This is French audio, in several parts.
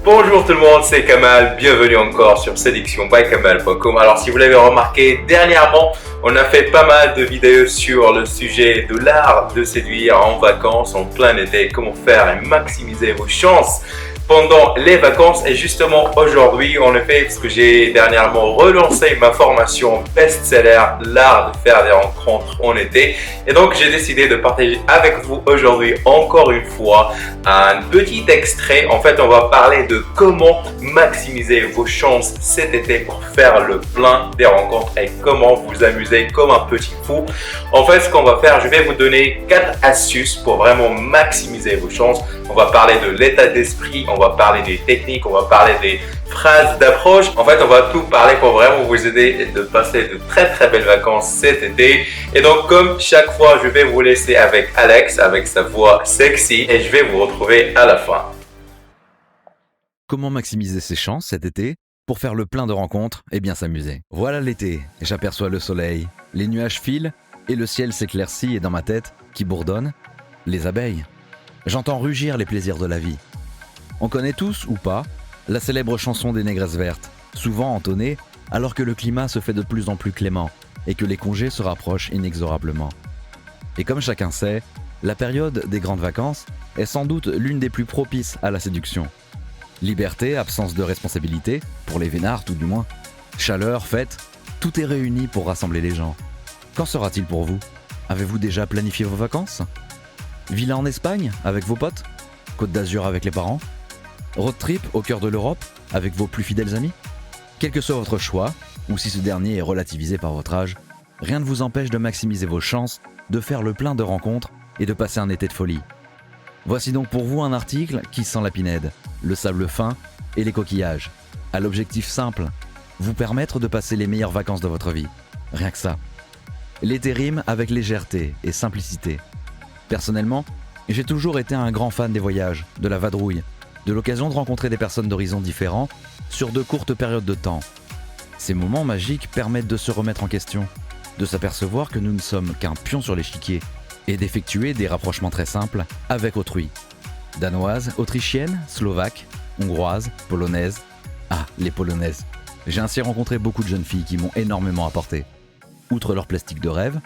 Bonjour tout le monde, c'est Kamal, bienvenue encore sur séductionbykamal.com. Alors si vous l'avez remarqué, dernièrement, on a fait pas mal de vidéos sur le sujet de l'art de séduire en vacances, en plein été, comment faire et maximiser vos chances pendant les vacances. Et justement aujourd'hui, en effet, parce que j'ai dernièrement relancé ma formation best-seller, l'art de faire des rencontres en été. Et donc j'ai décidé de partager avec vous aujourd'hui encore une fois un petit extrait. En fait, on va parler de comment maximiser vos chances cet été pour faire le plein des rencontres et comment vous amuser comme un petit fou. En fait, ce qu'on va faire, je vais vous donner 4 astuces pour vraiment maximiser vos chances. On va parler de l'état d'esprit, on va parler des techniques, on va parler des phrases d'approche. En fait, on va tout parler pour vraiment vous aider de passer de très très belles vacances cet été. Et donc, comme chaque fois, je vais vous laisser avec Alex, avec sa voix sexy, et je vais vous retrouver à la fin. Comment maximiser ses chances cet été pour faire le plein de rencontres et bien s'amuser. Voilà l'été, j'aperçois le soleil, les nuages filent et le ciel s'éclaircit et dans ma tête, qui bourdonne, les abeilles. J'entends rugir les plaisirs de la vie. On connaît tous, ou pas, la célèbre chanson des négresses vertes, souvent entonnée alors que le climat se fait de plus en plus clément et que les congés se rapprochent inexorablement. Et comme chacun sait, la période des grandes vacances est sans doute l'une des plus propices à la séduction. Liberté, absence de responsabilité, pour les vénards tout du moins, chaleur, fête, tout est réuni pour rassembler les gens. Qu'en sera-t-il pour vous? Avez-vous déjà planifié vos vacances? Villa en Espagne avec vos potes? Côte d'Azur avec les parents? Road trip au cœur de l'Europe avec vos plus fidèles amis? Quel que soit votre choix, ou si ce dernier est relativisé par votre âge, rien ne vous empêche de maximiser vos chances, de faire le plein de rencontres et de passer un été de folie. Voici donc pour vous un article qui sent la pinède, le sable fin et les coquillages, à l'objectif simple, vous permettre de passer les meilleures vacances de votre vie. Rien que ça. L'été rime avec légèreté et simplicité. Personnellement, j'ai toujours été un grand fan des voyages, de la vadrouille, de l'occasion de rencontrer des personnes d'horizons différents sur de courtes périodes de temps. Ces moments magiques permettent de se remettre en question, de s'apercevoir que nous ne sommes qu'un pion sur l'échiquier et d'effectuer des rapprochements très simples avec autrui. Danoise, autrichienne, slovaque, hongroise, polonaise. Ah, les polonaises. J'ai ainsi rencontré beaucoup de jeunes filles qui m'ont énormément apporté. Outre leur plastique de rêve,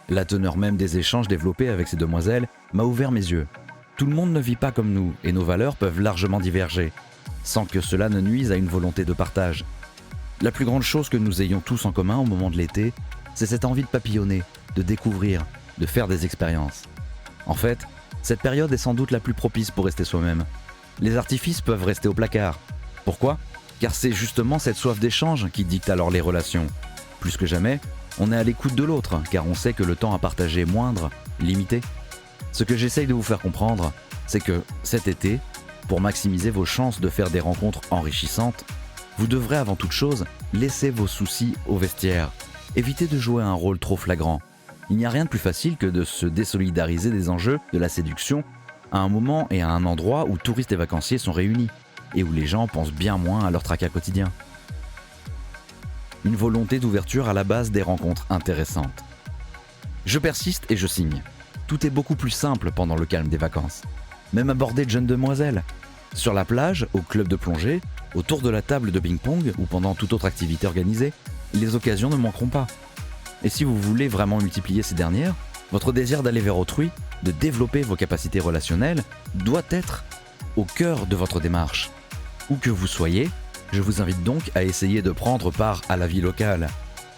la teneur même des échanges développés avec ces demoiselles m'a ouvert mes yeux. Tout le monde ne vit pas comme nous et nos valeurs peuvent largement diverger, sans que cela ne nuise à une volonté de partage. La plus grande chose que nous ayons tous en commun au moment de l'été, c'est cette envie de papillonner, de découvrir, de faire des expériences. En fait, cette période est sans doute la plus propice pour rester soi-même. Les artifices peuvent rester au placard. Pourquoi? Car c'est justement cette soif d'échange qui dicte alors les relations. Plus que jamais, on est à l'écoute de l'autre, car on sait que le temps à partager est moindre, limité. Ce que j'essaye de vous faire comprendre, c'est que cet été, pour maximiser vos chances de faire des rencontres enrichissantes, vous devrez avant toute chose laisser vos soucis au vestiaire. Évitez de jouer un rôle trop flagrant. Il n'y a rien de plus facile que de se désolidariser des enjeux de la séduction à un moment et à un endroit où touristes et vacanciers sont réunis et où les gens pensent bien moins à leur tracas quotidien. Une volonté d'ouverture à la base des rencontres intéressantes. Je persiste et je signe. Tout est beaucoup plus simple pendant le calme des vacances. Même aborder de jeunes demoiselles. Sur la plage, au club de plongée, autour de la table de ping-pong ou pendant toute autre activité organisée, les occasions ne manqueront pas. Et si vous voulez vraiment multiplier ces dernières, votre désir d'aller vers autrui, de développer vos capacités relationnelles, doit être au cœur de votre démarche. Où que vous soyez, je vous invite donc à essayer de prendre part à la vie locale.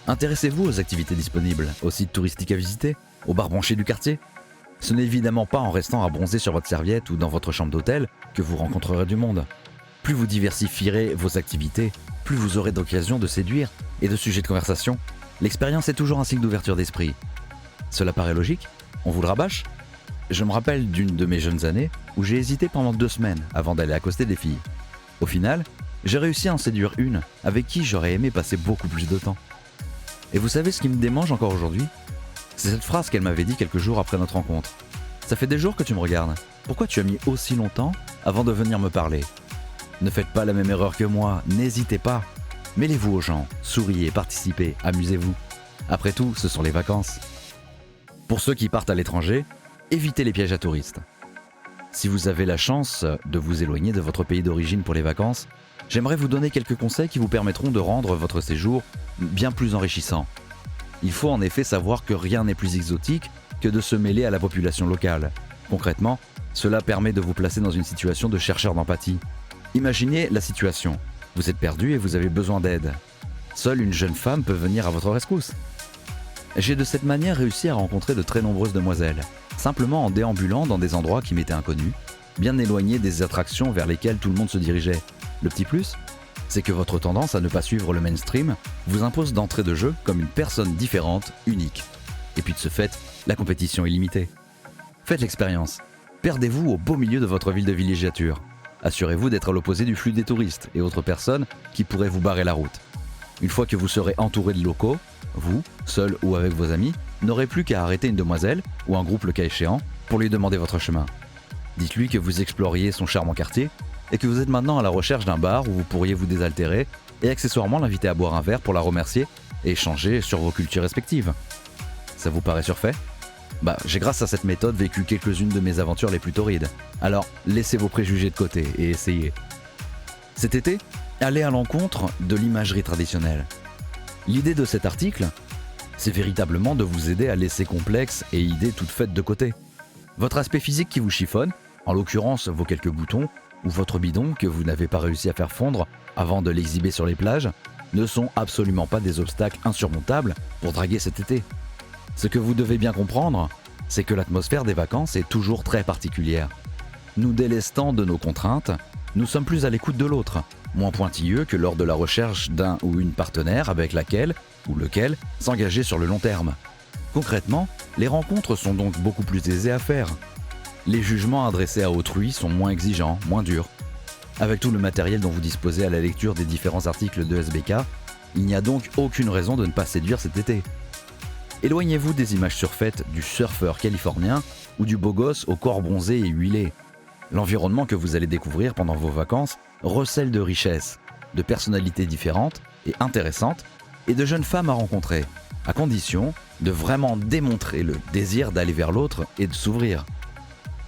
Intéressez-vous aux activités disponibles, aux sites touristiques à visiter, aux bars branchés du quartier. Ce n'est évidemment pas en restant à bronzer sur votre serviette ou dans votre chambre d'hôtel que vous rencontrerez du monde. Plus vous diversifierez vos activités, plus vous aurez d'occasions de séduire et de sujets de conversation. L'expérience est toujours un signe d'ouverture d'esprit. Cela paraît logique? On vous le rabâche? Je me rappelle d'une de mes jeunes années où j'ai hésité pendant 2 semaines avant d'aller accoster des filles. Au final, j'ai réussi à en séduire une avec qui j'aurais aimé passer beaucoup plus de temps. Et vous savez ce qui me démange encore aujourd'hui? C'est cette phrase qu'elle m'avait dit quelques jours après notre rencontre. Ça fait des jours que tu me regardes. Pourquoi tu as mis aussi longtemps avant de venir me parler? Ne faites pas la même erreur que moi, n'hésitez pas. Mêlez-vous aux gens, souriez, participez, amusez-vous. Après tout, ce sont les vacances. Pour ceux qui partent à l'étranger, évitez les pièges à touristes. Si vous avez la chance de vous éloigner de votre pays d'origine pour les vacances, j'aimerais vous donner quelques conseils qui vous permettront de rendre votre séjour bien plus enrichissant. Il faut en effet savoir que rien n'est plus exotique que de se mêler à la population locale. Concrètement, cela permet de vous placer dans une situation de chercheur d'empathie. Imaginez la situation. Vous êtes perdu et vous avez besoin d'aide. Seule une jeune femme peut venir à votre rescousse. J'ai de cette manière réussi à rencontrer de très nombreuses demoiselles, simplement en déambulant dans des endroits qui m'étaient inconnus, bien éloignés des attractions vers lesquelles tout le monde se dirigeait. Le petit plus, c'est que votre tendance à ne pas suivre le mainstream vous impose d'entrer de jeu comme une personne différente, unique. Et puis de ce fait, la compétition est limitée. Faites l'expérience. Perdez-vous au beau milieu de votre ville de villégiature. Assurez-vous d'être à l'opposé du flux des touristes et autres personnes qui pourraient vous barrer la route. Une fois que vous serez entouré de locaux, vous, seul ou avec vos amis, n'aurez plus qu'à arrêter une demoiselle, ou un groupe le cas échéant, pour lui demander votre chemin. Dites-lui que vous exploriez son charmant quartier et que vous êtes maintenant à la recherche d'un bar où vous pourriez vous désaltérer et accessoirement l'inviter à boire un verre pour la remercier et échanger sur vos cultures respectives. Ça vous paraît surfait ? J'ai grâce à cette méthode vécu quelques-unes de mes aventures les plus torrides. Alors, laissez vos préjugés de côté et essayez. Cet été, allez à l'encontre de l'imagerie traditionnelle. L'idée de cet article, c'est véritablement de vous aider à laisser complexes et idées toutes faites de côté. Votre aspect physique qui vous chiffonne, en l'occurrence vos quelques boutons, ou votre bidon que vous n'avez pas réussi à faire fondre avant de l'exhiber sur les plages, ne sont absolument pas des obstacles insurmontables pour draguer cet été. Ce que vous devez bien comprendre, c'est que l'atmosphère des vacances est toujours très particulière. Nous délestant de nos contraintes, nous sommes plus à l'écoute de l'autre, moins pointilleux que lors de la recherche d'un ou une partenaire avec laquelle ou lequel s'engager sur le long terme. Concrètement, les rencontres sont donc beaucoup plus aisées à faire. Les jugements adressés à autrui sont moins exigeants, moins durs. Avec tout le matériel dont vous disposez à la lecture des différents articles de SBK, il n'y a donc aucune raison de ne pas séduire cet été. Éloignez-vous des images surfaites du surfeur californien ou du beau gosse au corps bronzé et huilé. L'environnement que vous allez découvrir pendant vos vacances recèle de richesses, de personnalités différentes et intéressantes et de jeunes femmes à rencontrer, à condition de vraiment démontrer le désir d'aller vers l'autre et de s'ouvrir.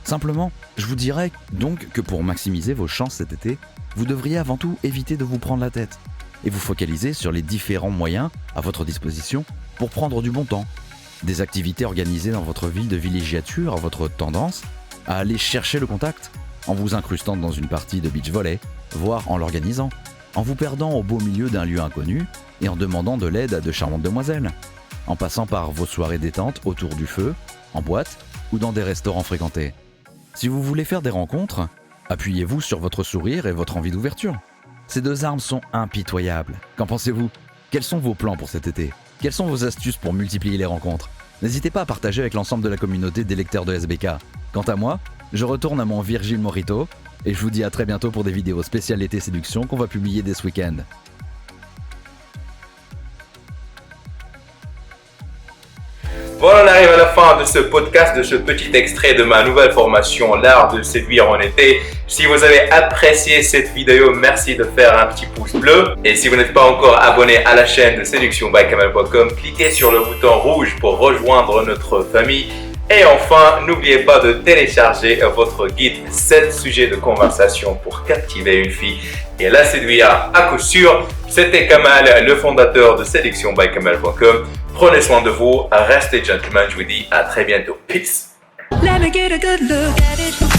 Simplement, je vous dirais donc que pour maximiser vos chances cet été, vous devriez avant tout éviter de vous prendre la tête et vous focaliser sur les différents moyens à votre disposition pour prendre du bon temps. Des activités organisées dans votre ville de villégiature à votre tendance à aller chercher le contact, en vous incrustant dans une partie de beach volley, voire en l'organisant, en vous perdant au beau milieu d'un lieu inconnu et en demandant de l'aide à de charmantes demoiselles, en passant par vos soirées détente autour du feu, en boîte ou dans des restaurants fréquentés. Si vous voulez faire des rencontres, appuyez-vous sur votre sourire et votre envie d'ouverture. Ces deux armes sont impitoyables. Qu'en pensez-vous ? Quels sont vos plans pour cet été ? Quelles sont vos astuces pour multiplier les rencontres ? N'hésitez pas à partager avec l'ensemble de la communauté des lecteurs de SBK. Quant à moi, je retourne à mon Virgile Morito et je vous dis à très bientôt pour des vidéos spéciales été séduction qu'on va publier dès ce week-end. Voilà, on arrive à la fin de ce podcast, de ce petit extrait de ma nouvelle formation, l'art de séduire en été. Si vous avez apprécié cette vidéo, merci de faire un petit pouce bleu. Et si vous n'êtes pas encore abonné à la chaîne de séductionbykamel.com, cliquez sur le bouton rouge pour rejoindre notre famille. Et enfin, n'oubliez pas de télécharger votre guide 7 sujets de conversation pour captiver une fille et la séduire à coup sûr. C'était Kamal, le fondateur de séductionbykamel.com. Prenez soin de vous, restez gentlemen, je vous dis à très bientôt. Peace. Let me get a good look at it.